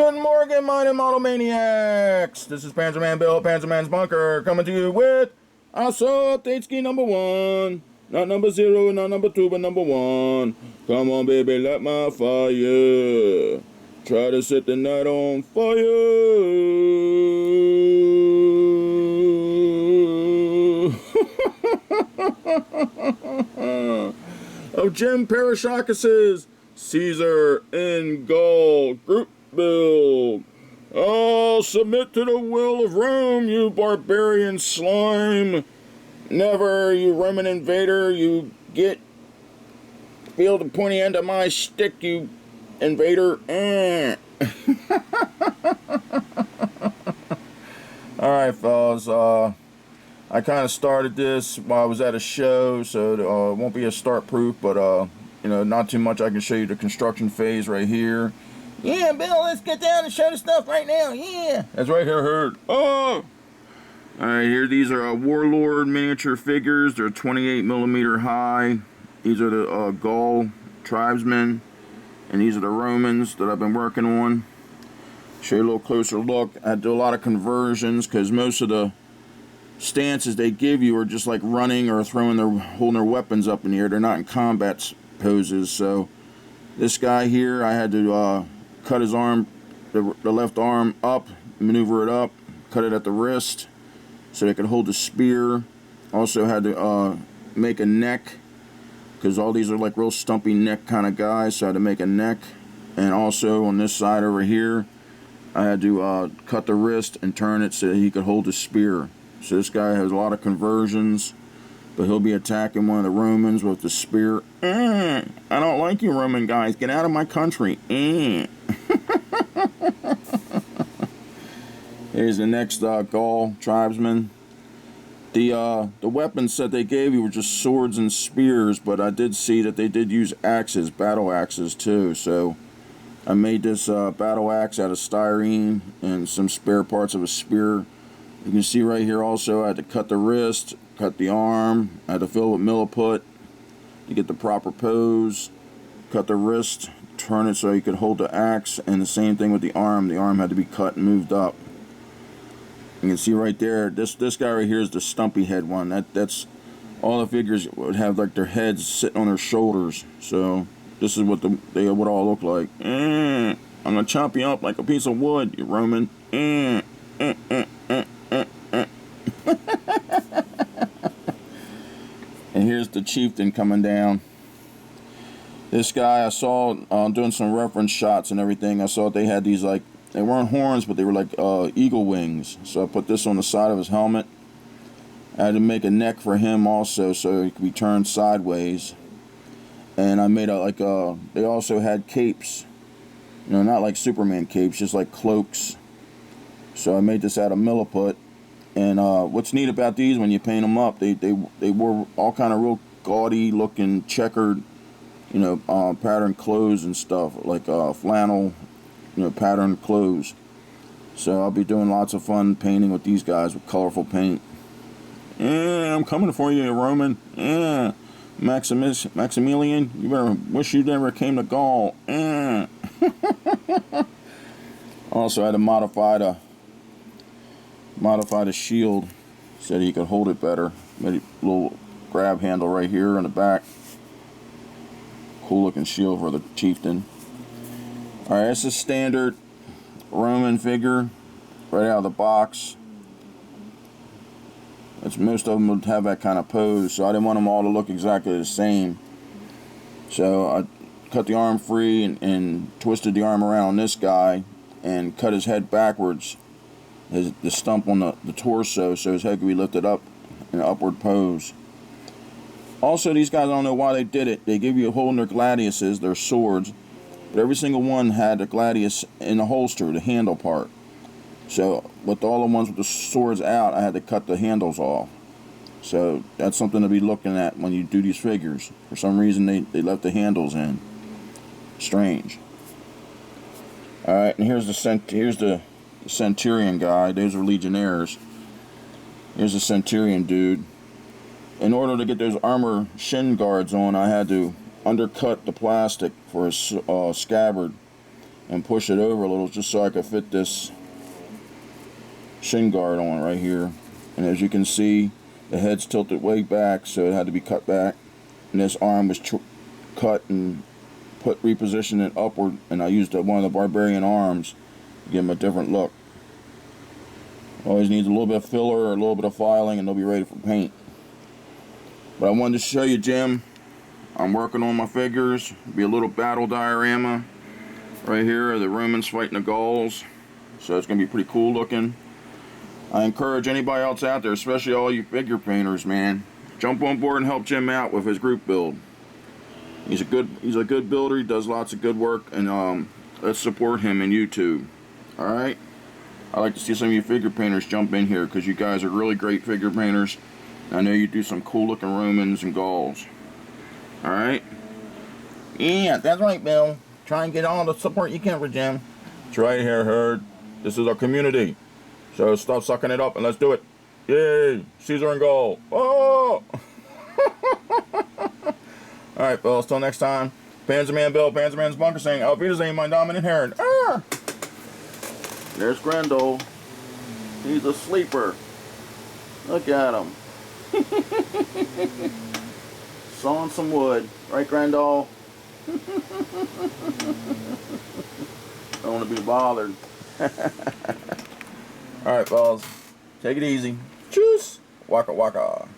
Good morning, mighty model maniacs. This is Panzerman Bill, Panzerman's Bunker, coming to you with Assault Update Ski number 1. Not number 0, not number 2, but number 1. Come on, baby, light my fire. Try to set the night on fire. Of Jim Parashakis's Caesar in Gaul group build. I'll submit to the will of Rome, you barbarian slime. Never, you Roman invader, you feel the pointy end of my stick, you invader. Alright, fellas, I kind of started this while I was at a show, so it won't be a start proof, but not too much. I can show you the construction phase right here. Yeah, Bill, let's get down and show the stuff right now. Yeah. That's right here, Herd. Oh! Alright, here, these are Warlord miniature figures. They're 28 millimeter high. These are the Gaul tribesmen. And these are the Romans that I've been working on. Show you a little closer look. I do a lot of conversions because most of the stances they give you are just like running or holding their weapons up in the air. They're not in combat poses. So this guy here, I had to cut his arm, the left arm up, maneuver it up, cut it at the wrist so they could hold the spear. Also had to make a neck because all these are like real stumpy neck kind of guys, so I had to make a neck. And also on this side over here, I had to cut the wrist and turn it so he could hold the spear. So this guy has a lot of conversions, but he'll be attacking one of the Romans with the spear. I don't like you Roman guys. Get out of my country. Here's the next Gaul tribesman. The weapons that they gave you were just swords and spears, but I did see that they did use axes, battle axes too. So I made this battle axe out of styrene and some spare parts of a spear. You can see right here also I had to cut the wrist, cut the arm, I had to fill it with milliput to get the proper pose, cut the wrist, turn it so you could hold the axe, and the same thing with the arm. The arm had to be cut and moved up. You can see right there, this guy right here is the stumpy head one. That's all the figures would have like their heads sitting on their shoulders. So this is what they would all look like. I'm gonna chop you up like a piece of wood, you Roman. And here's the chieftain coming down. This guy I saw doing some reference shots and everything. I saw they had these like, they weren't horns, but they were like eagle wings. So I put this on the side of his helmet. I had to make a neck for him also so he could be turned sideways. And I made they also had capes. Not like Superman capes, just like cloaks. So I made this out of milliput. And what's neat about these, when you paint them up, they wore all kind of real gaudy looking checkered, patterned clothes and stuff, like flannel, patterned clothes. So I'll be doing lots of fun painting with these guys with colorful paint. I'm coming for you, Roman. Maximilian, you better wish you never came to Gaul. Also, I had to modify the shield so that he could hold it better. Made a little grab handle right here on the back. Cool looking shield for the chieftain. Alright, that's a standard Roman figure right out of the box. Most of them would have that kind of pose, so I didn't want them all to look exactly the same. So I cut the arm free and twisted the arm around on this guy and cut his head backwards. The stump on the torso so his head could be lifted up in an upward pose. Also, these guys, I don't know why they did it. They give you a hole in their gladiuses, their swords, but every single one had a gladius in the holster, the handle part. So with all the ones with the swords out, I had to cut the handles off. So that's something to be looking at when you do these figures. For some reason, they left the handles in. Strange. Alright, and here's the Centurion guy. Those are legionnaires. Here's the Centurion dude. In order to get those armor shin guards on, I had to undercut the plastic for his scabbard and push it over a little just so I could fit this shin guard on right here. And as you can see, the head's tilted way back, so it had to be cut back. And this arm was cut and repositioned it upward, and I used one of the barbarian arms to give him a different look. Always needs a little bit of filler or a little bit of filing, and they'll be ready for paint. But I wanted to show you, Jim, I'm working on my figures. Be a little battle diorama right here of the Romans fighting the Gauls, so it's going to be pretty cool looking. I encourage anybody else out there, especially all you figure painters, man, jump on board and help Jim out with his group build. He's a good builder. He does lots of good work, and let's support him in YouTube. All right. I like to see some of you figure painters jump in here because you guys are really great figure painters. I know you do some cool looking Romans and Gauls. All right. Yeah, that's right, Bill. Try and get all the support you can for Jim. That's right here, Herd. This is our community. So stop sucking it up and let's do it. Yay! Caesar and Gaul. Oh! Alright, fellas, till next time. Panzerman Bill, Panzerman's Bunker saying, Auf Wiedersehen, mein Damen und Herren. Ah! There's Grendel. He's a sleeper. Look at him. Sawing some wood. Right, Grendel? Don't want to be bothered. Alright, fellas. Take it easy. Tschüss. Waka waka.